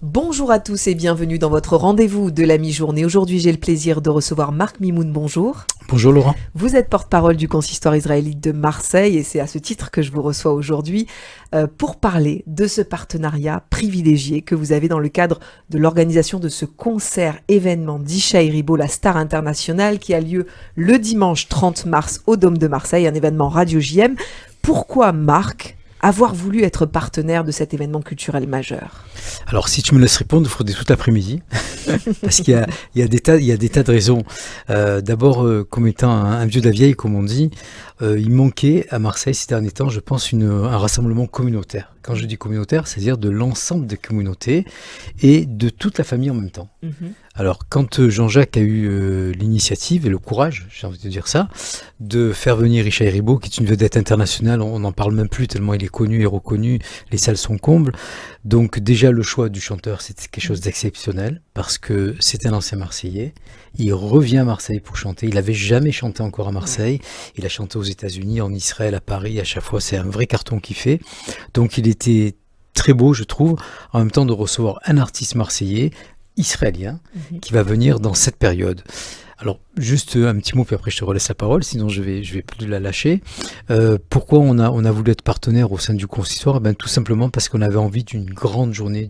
Bonjour à tous et bienvenue dans votre rendez-vous de la mi-journée. Aujourd'hui, j'ai le plaisir de recevoir Marc Mimoun. Bonjour. Bonjour Laurent. Vous êtes porte-parole du consistoire israélite de Marseille et c'est à ce titre que je vous reçois aujourd'hui pour parler de ce partenariat privilégié que vous avez dans le cadre de l'organisation de ce concert événement d'Ishaï Ribo, la star internationale, qui a lieu le dimanche 30 mars au Dôme de Marseille, un événement Radio JM. Pourquoi, Marc, avoir voulu être partenaire de cet événement culturel majeur? Alors si tu me laisses répondre, il faudrait tout l'après-midi, parce qu'il y a des tas de raisons. D'abord, comme étant un vieux de la vieille, comme on dit, il manquait à Marseille ces derniers temps, je pense, un rassemblement communautaire. Quand je dis communautaire, c'est-à-dire de l'ensemble des communautés et de toute la famille en même temps. Alors, quand Jean-Jacques a eu l'initiative et le courage, j'ai envie de dire ça, de faire venir Ishaï Ribo, qui est une vedette internationale, on n'en parle même plus tellement il est connu et reconnu, les salles sont combles. Donc déjà, le choix du chanteur, c'est quelque chose d'exceptionnel, parce que c'est un ancien Marseillais. Il revient à Marseille pour chanter. Il n'avait jamais chanté encore à Marseille. Il a chanté aux États-Unis, en Israël, à Paris. À chaque fois, c'est un vrai carton qu'il fait. Donc il était très beau, je trouve, en même temps de recevoir un artiste marseillais, israélien, qui va venir dans cette période. Alors, juste un petit mot, puis après je te relaisse la parole, sinon je vais plus la lâcher. Pourquoi on a voulu être partenaire au sein du consistoire? Tout simplement parce qu'on avait envie d'une grande journée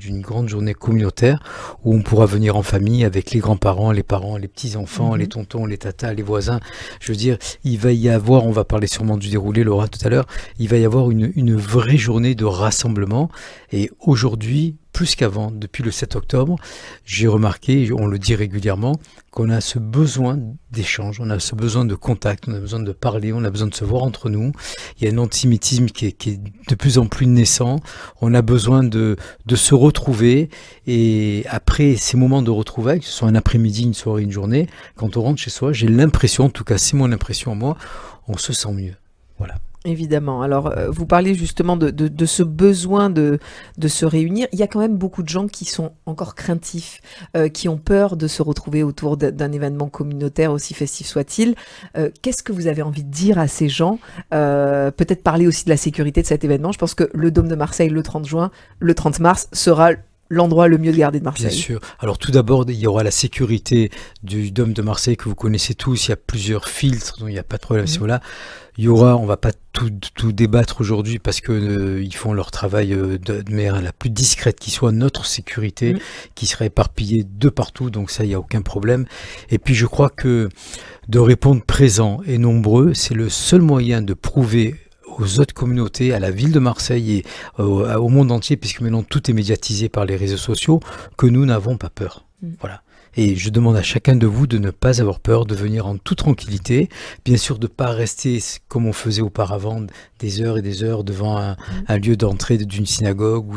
communautaire, où on pourra venir en famille avec les grands-parents, les parents, les petits-enfants, les tontons, les tatas, les voisins. Je veux dire, il va y avoir, on va parler sûrement du déroulé, Laura, tout à l'heure, il va y avoir une vraie journée de rassemblement. Et aujourd'hui, plus qu'avant, depuis le 7 octobre, j'ai remarqué, on le dit régulièrement, qu'on a ce besoin d'échange, on a ce besoin de contact, on a besoin de parler, on a besoin de se voir entre nous. Il y a un antisémitisme qui est de plus en plus naissant. On a besoin de se retrouver. Et après ces moments de retrouvailles, que ce soit un après-midi, une soirée, une journée, quand on rentre chez soi, j'ai l'impression, en tout cas c'est mon impression à moi, on se sent mieux. Voilà. Évidemment. Alors, vous parlez justement de ce besoin de se réunir. Il y a quand même beaucoup de gens qui sont encore craintifs, qui ont peur de se retrouver autour d'un événement communautaire, aussi festif soit-il. Qu'est-ce que vous avez envie de dire à ces gens? Peut-être parler aussi de la sécurité de cet événement. Je pense que le Dôme de Marseille, le 30 mars, sera l'endroit le mieux gardé de Marseille. Bien sûr. Alors tout d'abord, il y aura la sécurité du Dôme de Marseille que vous connaissez tous. Il y a plusieurs filtres, donc il n'y a pas de problème à ce niveau-là. Il y aura, on va pas tout débattre aujourd'hui parce que ils font leur travail de manière la plus discrète qui soit, notre sécurité qui sera éparpillée de partout, donc ça, il n'y a aucun problème. Et puis je crois que de répondre présent et nombreux, c'est le seul moyen de prouver aux autres communautés, à la ville de Marseille et au monde entier, puisque maintenant tout est médiatisé par les réseaux sociaux, que nous n'avons pas peur. Voilà. Et je demande à chacun de vous de ne pas avoir peur, de venir en toute tranquillité. Bien sûr, de ne pas rester comme on faisait auparavant, des heures et des heures devant un lieu d'entrée d'une synagogue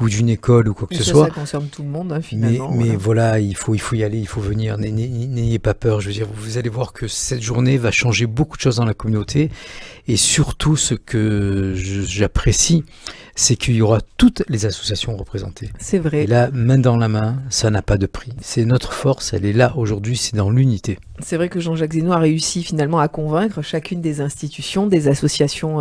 ou d'une école ou quoi que ce soit. Ça concerne tout le monde, finalement. Mais voilà, il faut y aller, il faut venir. N'ayez pas peur. Je veux dire, vous allez voir que cette journée va changer beaucoup de choses dans la communauté. Et surtout, ce que j'apprécie, c'est qu'il y aura toutes les associations représentées. C'est vrai. Et là, main dans la main, ça n'a pas de prix. C'est notre force, elle est là aujourd'hui, c'est dans l'unité. C'est vrai que Jean-Jacques Zeno a réussi finalement à convaincre chacune des institutions, des associations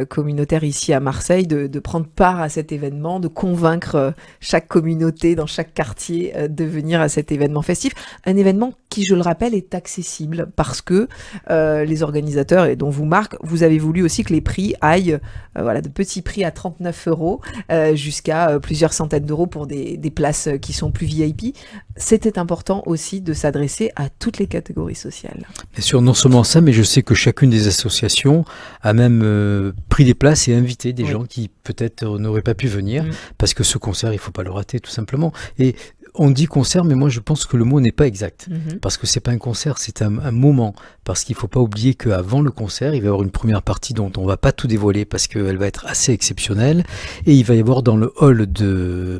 communautaires ici à Marseille de prendre part à cet événement, de convaincre chaque communauté dans chaque quartier de venir à cet événement festif. Un événement qui, je le rappelle, est accessible parce que les organisateurs, et dont vous Marc, vous avez voulu aussi que les prix aillent de petits prix à 39 € jusqu'à plusieurs centaines d'euros pour des places qui sont plus VIP. C'était important aussi de s'adresser à toutes les catégories sociales. Bien sûr, non seulement ça, mais je sais que chacune des associations a même pris des places et invité des gens qui peut-être n'auraient pas pu venir, parce que ce concert, il ne faut pas le rater tout simplement. Et on dit concert, mais moi je pense que le mot n'est pas exact, parce que c'est pas un concert, c'est un moment, parce qu'il faut pas oublier qu'avant le concert, il va y avoir une première partie dont on va pas tout dévoiler, parce qu'elle va être assez exceptionnelle, et il va y avoir dans le hall du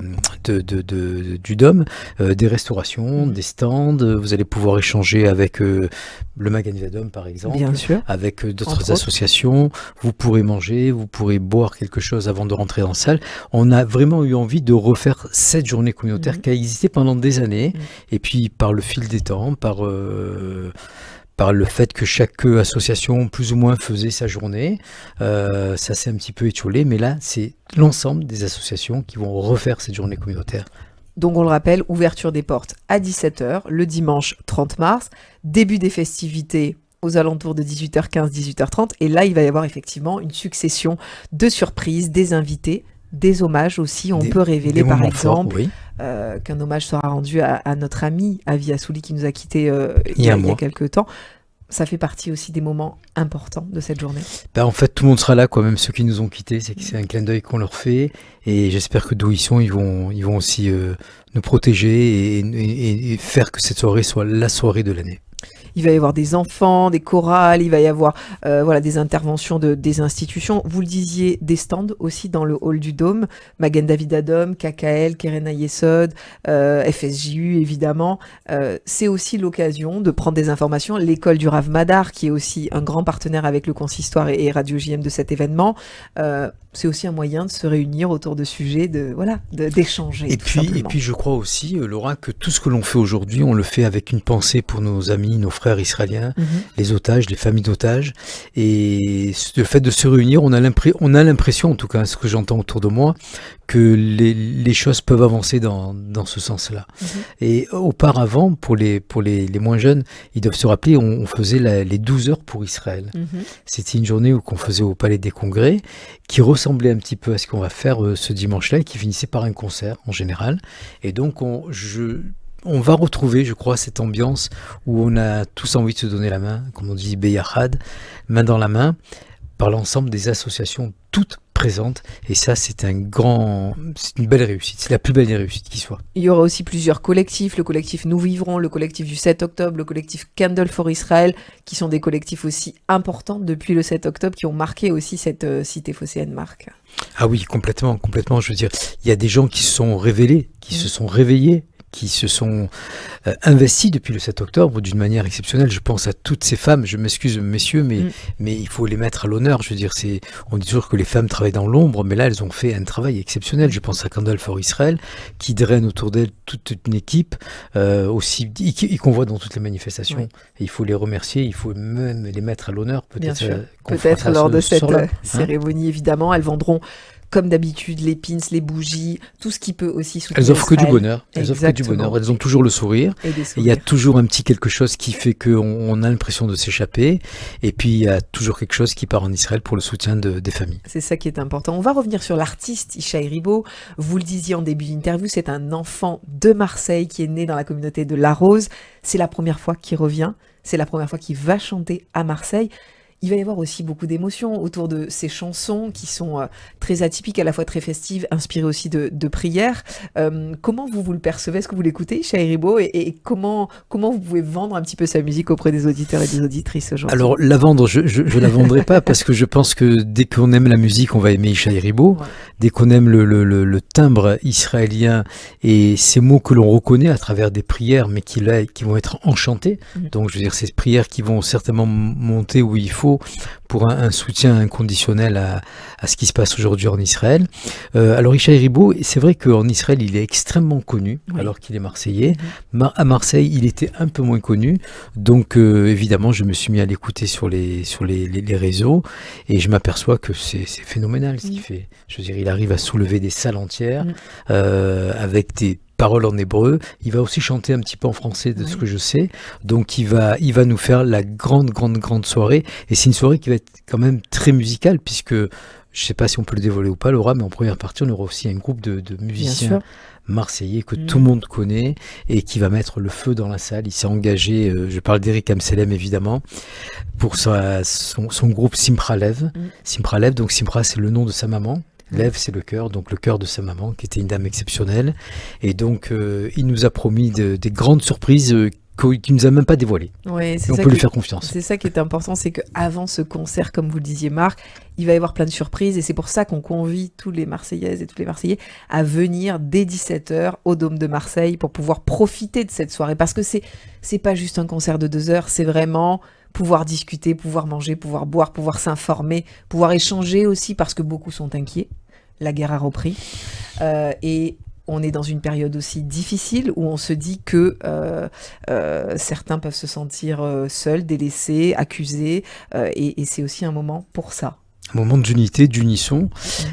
Dôme des restaurations, des stands, vous allez pouvoir échanger avec le Magasin Dôme par exemple, bien sûr, avec d'autres associations, vous pourrez manger, vous pourrez boire quelque chose avant de rentrer dans la salle. On a vraiment eu envie de refaire cette journée communautaire qui a existé pendant des années, et puis par le fil des temps, par le fait que chaque association plus ou moins faisait sa journée, ça s'est un petit peu étiolé, mais là c'est l'ensemble des associations qui vont refaire cette journée communautaire. Donc on le rappelle, ouverture des portes à 17h le dimanche 30 mars, début des festivités aux alentours de 18h15, 18h30. Et là, il va y avoir effectivement une succession de surprises, des invités, des hommages aussi. On peut révéler par exemple forts, oui. Qu'un hommage sera rendu à notre ami Avi Assouli qui nous a quittés il y a quelques temps. Ça fait partie aussi des moments importants de cette journée. En fait, tout le monde sera là, quoi, même ceux qui nous ont quittés. C'est un clin d'œil qu'on leur fait. Et j'espère que d'où ils sont, ils vont aussi nous protéger et faire que cette soirée soit la soirée de l'année. Il va y avoir des enfants, des chorales, il va y avoir des interventions des institutions. Vous le disiez, des stands aussi dans le hall du Dôme. Magen David Adom, KKL, Keren Ayesod, FSJU évidemment. C'est aussi l'occasion de prendre des informations. L'école du Rav Madar, qui est aussi un grand partenaire avec le consistoire et Radio JM de cet événement. C'est aussi un moyen de se réunir autour de sujets, d'échanger. Et puis je crois aussi, Laura, que tout ce que l'on fait aujourd'hui, on le fait avec une pensée pour nos amis, nos frères israéliens, les otages, les familles d'otages. Et le fait de se réunir, on a l'impression, en tout cas, ce que j'entends autour de moi, que les choses peuvent avancer dans ce sens-là. Et auparavant, pour les moins jeunes, ils doivent se rappeler, on faisait les 12 heures pour Israël. C'était une journée qu'on faisait au Palais des Congrès, qui ressemblait un petit peu à ce qu'on va faire ce dimanche-là, et qui finissait par un concert en général. Et donc, on va retrouver, je crois, cette ambiance où on a tous envie de se donner la main, comme on dit, Beyachad, main dans la main, par l'ensemble des associations toutes présentes. Et ça, c'est une belle réussite. C'est la plus belle des réussites qui soit. Il y aura aussi plusieurs collectifs. Le collectif Nous Vivrons, le collectif du 7 octobre, le collectif Candle for Israel, qui sont des collectifs aussi importants depuis le 7 octobre, qui ont marqué aussi cette cité phocéenne Marc. Ah oui, complètement. Je veux dire, il y a des gens qui se sont révélés, qui se sont réveillés, qui se sont investis depuis le 7 octobre d'une manière exceptionnelle. Je pense à toutes ces femmes, je m'excuse messieurs, mais il faut les mettre à l'honneur. Je veux dire, on dit toujours que les femmes travaillent dans l'ombre, mais là elles ont fait un travail exceptionnel. Je pense à Candle for Israel, qui draine autour d'elle toute une équipe, aussi qu'on voit dans toutes les manifestations. Oui. Et il faut les remercier, il faut même les mettre à l'honneur, peut-être lors de cette cérémonie, évidemment. Elles vendront comme d'habitude, les pins, les bougies, tout ce qui peut aussi soutenir Elles offrent Israël. Que du bonheur. Elles ont toujours le sourire. Il y a toujours un petit quelque chose qui fait qu'on a l'impression de s'échapper. Et puis, il y a toujours quelque chose qui part en Israël pour le soutien des familles. C'est ça qui est important. On va revenir sur l'artiste Ishaï Ribo. Vous le disiez en début d'interview, c'est un enfant de Marseille qui est né dans la communauté de La Rose. C'est la première fois qu'il revient. C'est la première fois qu'il va chanter à Marseille. Il va y avoir aussi beaucoup d'émotions autour de ces chansons qui sont très atypiques, à la fois très festives, inspirées aussi de prières. Comment vous le percevez? Est-ce que vous l'écoutez, Ishaï Ribo, et comment vous pouvez vendre un petit peu sa musique auprès des auditeurs et des auditrices aujourd'hui? Alors, la vendre, je la vendrai pas, parce que je pense que dès qu'on aime la musique, on va aimer Ishaï Ribo. Ouais. Dès qu'on aime le timbre israélien et ces mots que l'on reconnaît à travers des prières, mais qui vont être enchantées. Donc, je veux dire, ces prières qui vont certainement monter où il faut pour un soutien inconditionnel à ce qui se passe aujourd'hui en Israël. Alors Ishaï Ribo, c'est vrai qu'en Israël, il est extrêmement connu, alors qu'il est marseillais. À Marseille, il était un peu moins connu. Donc évidemment, je me suis mis à l'écouter sur les réseaux et je m'aperçois que c'est phénoménal ce qu'il fait. Je veux dire, il arrive à soulever des salles entières avec des paroles en hébreu. Il va aussi chanter un petit peu en français de ce que je sais. Donc il va nous faire la grande soirée. Et c'est une soirée qui va être quand même très musicale, puisque je ne sais pas si on peut le dévoiler ou pas, Laura, mais en première partie, on aura aussi un groupe de musiciens marseillais que tout le monde connaît et qui va mettre le feu dans la salle. Il s'est engagé, je parle d'Eric Amselem évidemment, pour son groupe Simcha Lev. Simcha Lev, donc Simcha, c'est le nom de sa maman. Lev, c'est le cœur, donc le cœur de sa maman, qui était une dame exceptionnelle. Et donc, il nous a promis des grandes surprises qu'il ne nous a même pas dévoilées. Ouais, on peut lui faire confiance. C'est ça qui est important, c'est qu'avant ce concert, comme vous le disiez Marc, il va y avoir plein de surprises. Et c'est pour ça qu'on convie tous les Marseillaises et tous les Marseillais à venir dès 17h au Dôme de Marseille pour pouvoir profiter de cette soirée. Parce que c'est pas juste un concert de 2 heures, c'est vraiment pouvoir discuter, pouvoir manger, pouvoir boire, pouvoir s'informer, pouvoir échanger aussi, parce que beaucoup sont inquiets. La guerre a repris. Et on est dans une période aussi difficile où on se dit que certains peuvent se sentir seuls, délaissés, accusés. Et c'est aussi un moment pour ça. Un moment d'unité, d'unisson.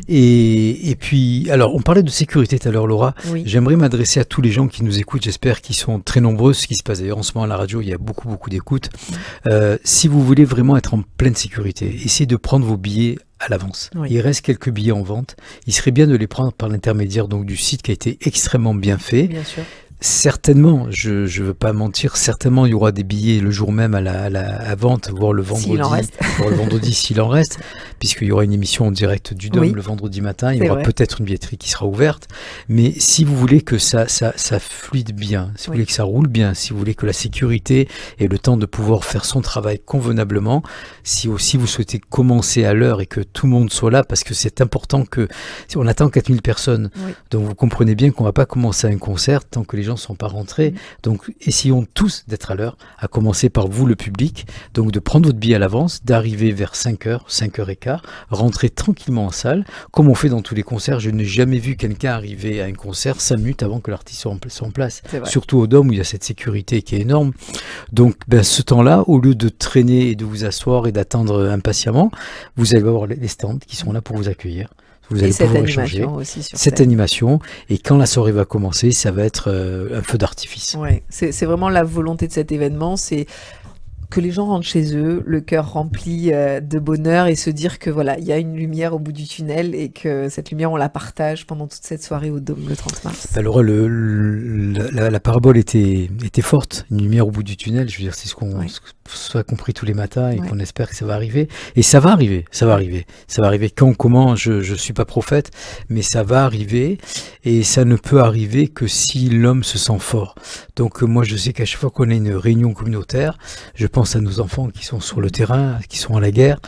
Et puis, alors, on parlait de sécurité tout à l'heure, Laura. Oui. J'aimerais m'adresser à tous les gens qui nous écoutent, j'espère qu'ils sont très nombreux, ce qui se passe d'ailleurs en ce moment à la radio, il y a beaucoup, beaucoup d'écoutes. Si vous voulez vraiment être en pleine sécurité, essayez de prendre vos billets à l'avance. Oui. Il reste quelques billets en vente. Il serait bien de les prendre par l'intermédiaire donc, du site qui a été extrêmement bien fait. Bien sûr. Certainement, je ne veux pas mentir, certainement il y aura des billets le jour même à vente, voire le vendredi, S'il en reste. voire le vendredi s'il en reste, puisqu'il y aura une émission en direct du Dôme Oui. le vendredi matin, il y C'est aura vrai. peut-être une billetterie qui sera ouverte, mais si vous voulez que ça fluide bien, si vous Oui. voulez que ça roule bien, si vous voulez que la sécurité ait le temps de pouvoir faire son travail convenablement, si aussi vous souhaitez commencer à l'heure et que tout le monde soit là, parce que c'est important que, si on attend 4000 personnes, Oui. donc vous comprenez bien qu'on ne va pas commencer un concert tant que les gens ne sont pas rentrés. Donc essayons tous d'être à l'heure, à commencer par vous le public, donc de prendre votre billet à l'avance, d'arriver vers 5h, 5h15, rentrer tranquillement en salle, comme on fait dans tous les concerts. Je n'ai jamais vu quelqu'un arriver à un concert 5 minutes avant que l'artiste soit en place, C'est vrai. surtout au Dôme où il y a cette sécurité qui est énorme. Donc ce temps-là, au lieu de traîner et de vous asseoir et d'attendre impatiemment, vous allez avoir les stands qui sont là pour vous accueillir. Vous Et allez cette pouvoir animation échanger. aussi sur Cette scène. animation, et quand la soirée va commencer, ça va être un feu d'artifice. Ouais, c'est vraiment la volonté de cet événement, c'est que les gens rentrent chez eux, le cœur rempli de bonheur et se dire que voilà, il y a une lumière au bout du tunnel et que cette lumière, on la partage pendant toute cette soirée au Dôme le 30 mars. Alors la parabole était forte, une lumière au bout du tunnel, je veux dire, c'est ce qu'on Ouais. soit compris tous les matins et Ouais. qu'on espère que ça va arriver. Et ça va arriver, ça va arriver. Ça va arriver quand, comment, je suis pas prophète, mais ça va arriver et ça ne peut arriver que si l'homme se sent fort. Donc moi je sais qu'à chaque fois qu'on a une réunion communautaire, je pense à nos enfants qui sont sur le terrain, qui sont à la guerre,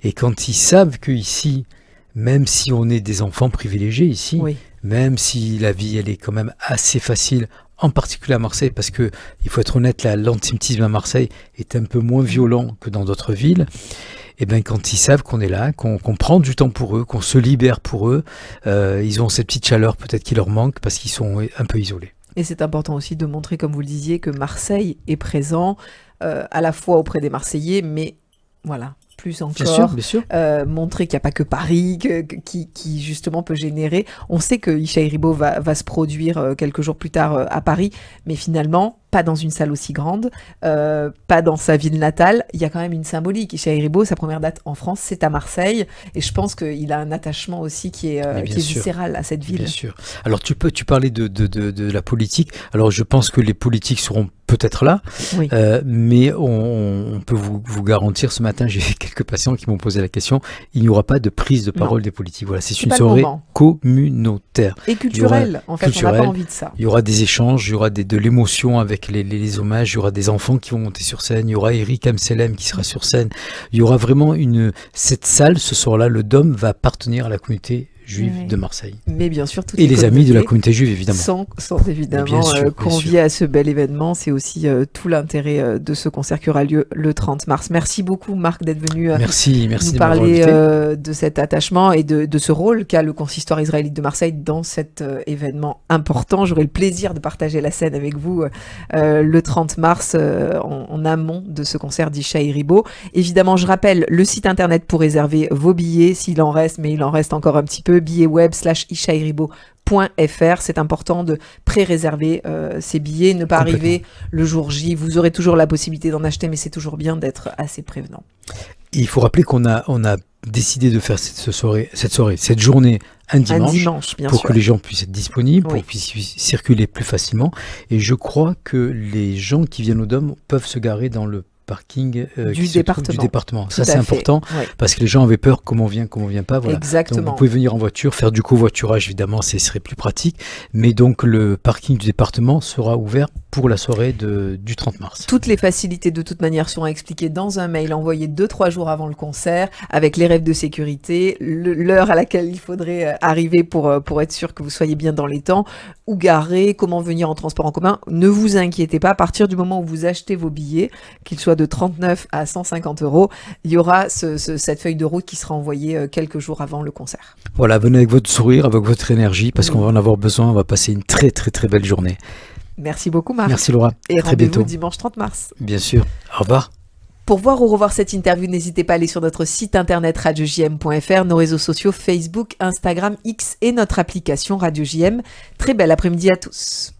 et quand ils savent que ici, même si on est des enfants privilégiés ici, Oui, même si la vie elle est quand même assez facile, en particulier à Marseille, parce que il faut être honnête, l'antisémitisme à Marseille est un peu moins violent que dans d'autres villes. Et bien quand ils savent qu'on est là, qu'on prend du temps pour eux, qu'on se libère pour eux, ils ont cette petite chaleur peut-être qui leur manque parce qu'ils sont un peu isolés. et c'est important aussi de montrer, comme vous le disiez, que Marseille est présent à la fois auprès des Marseillais, mais voilà, plus encore. Bien sûr. Montrer qu'il n'y a pas que Paris qui justement peut générer. On sait que Isha Ribo va se produire quelques jours plus tard à Paris, mais finalement, pas dans une salle aussi grande, pas dans sa ville natale. Il y a quand même une symbolique. Isha Ribo, sa première date en France, c'est à Marseille, et je pense qu'il a un attachement aussi qui est viscéral à cette ville. Bien sûr. Alors tu parlais de la politique. Alors je pense que les politiques seront peut-être là, Oui. mais on peut vous garantir, ce matin j'ai quelques patients qui m'ont posé la question, il n'y aura pas de prise de parole des politiques. Voilà, c'est une pas le soirée moment. communautaire. Et culturelle, en fait, on n'a pas envie de ça. Il y aura des échanges, il y aura de l'émotion avec les hommages, il y aura des enfants qui vont monter sur scène, il y aura Eric Amselem qui sera sur scène, il y aura vraiment cette salle, ce soir-là, le Dôme va appartenir à la communauté juive de Marseille. Mais bien sûr, toutes et les amis de la communauté juive, évidemment. Sont évidemment conviés à ce bel événement. C'est aussi tout l'intérêt de ce concert qui aura lieu le 30 mars. Merci beaucoup, Marc, d'être venu merci nous parler de cet attachement et de ce rôle qu'a le consistoire israélite de Marseille dans cet événement important. J'aurai le plaisir de partager la scène avec vous le 30 mars en amont de ce concert d'Isha Ribo. Évidemment, je rappelle le site internet pour réserver vos billets, s'il en reste, mais il en reste encore un petit peu, billetsweb.ishairibo.fr. C'est important de pré-réserver ces billets, ne pas arriver le jour J. Vous aurez toujours la possibilité d'en acheter, mais c'est toujours bien d'être assez prévenant. Et il faut rappeler qu'on a décidé de faire cette journée un dimanche bien pour sûr. que les gens puissent être disponibles, pour qu'ils puissent circuler plus facilement. Et je crois que les gens qui viennent au Dôme peuvent se garer dans le parking du département. Ça, c'est important parce que les gens avaient peur comment on vient pas. Voilà. Exactement. Donc, vous pouvez venir en voiture, faire du covoiturage, évidemment, ce serait plus pratique. Mais donc, le parking du département sera ouvert pour la soirée du 30 mars. Toutes les facilités, de toute manière, seront expliquées dans un mail envoyé 2-3 jours avant le concert, avec les règles de sécurité, l'heure à laquelle il faudrait arriver pour être sûr que vous soyez bien dans les temps, où garer, comment venir en transport en commun. Ne vous inquiétez pas, à partir du moment où vous achetez vos billets, qu'ils soient de 39 à 150 €, il y aura cette feuille de route qui sera envoyée quelques jours avant le concert. Voilà, venez avec votre sourire, avec votre énergie, parce qu'on va en avoir besoin. On va passer une très très très belle journée. Merci beaucoup, Marc. Merci, Laura. Et très bientôt. rendez-vous dimanche 30 mars. Bien sûr. Au revoir. Pour voir ou revoir cette interview, n'hésitez pas à aller sur notre site internet radiojm.fr, nos réseaux sociaux Facebook, Instagram, X et notre application Radio JM. Très bel après-midi à tous.